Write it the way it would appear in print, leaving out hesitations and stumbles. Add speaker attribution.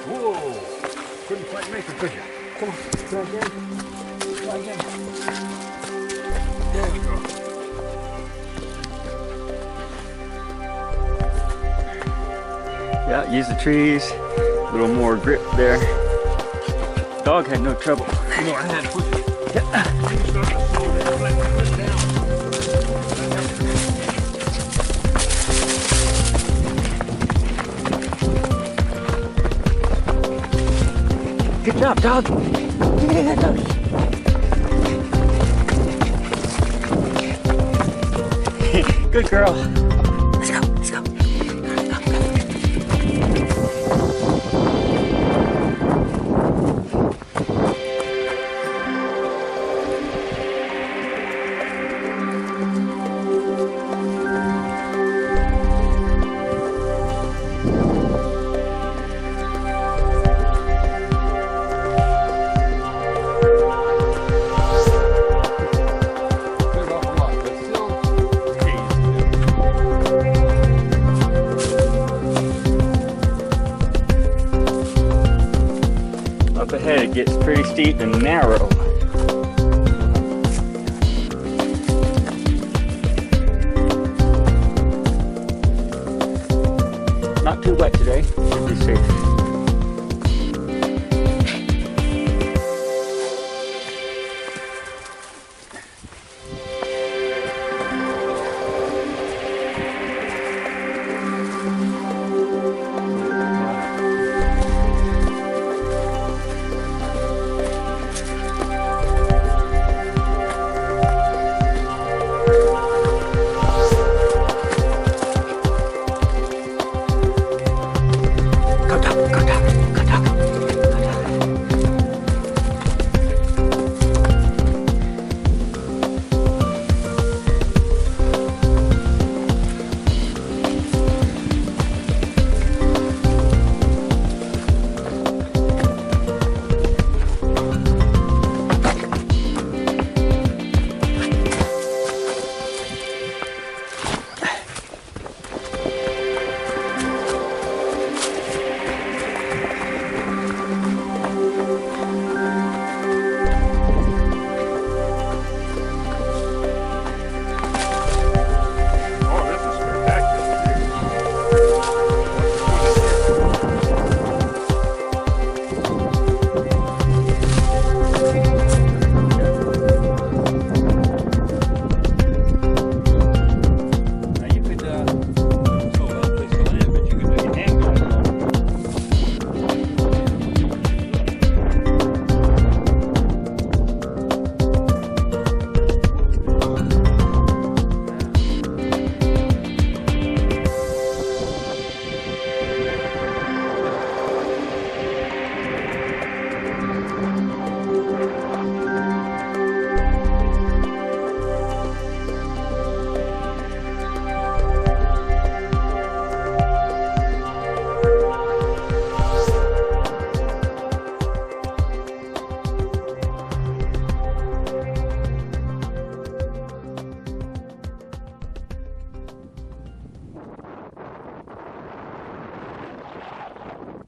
Speaker 1: Whoa! Couldn't quite make it, could you?
Speaker 2: Come on, try again. Try again.
Speaker 1: There we go.
Speaker 3: Yeah, use the trees. A little more grip there. Dog had no trouble.
Speaker 1: You know, I had to push it.
Speaker 3: Yeah.
Speaker 1: Things started to slow down, like push down.
Speaker 3: Good job, dog. Yeah, dog. Good girl. Let's go, let's go.
Speaker 1: Cleared off a lot, but still hazy.
Speaker 3: Up ahead it gets pretty steep and narrow. Not too wet today, should be safe.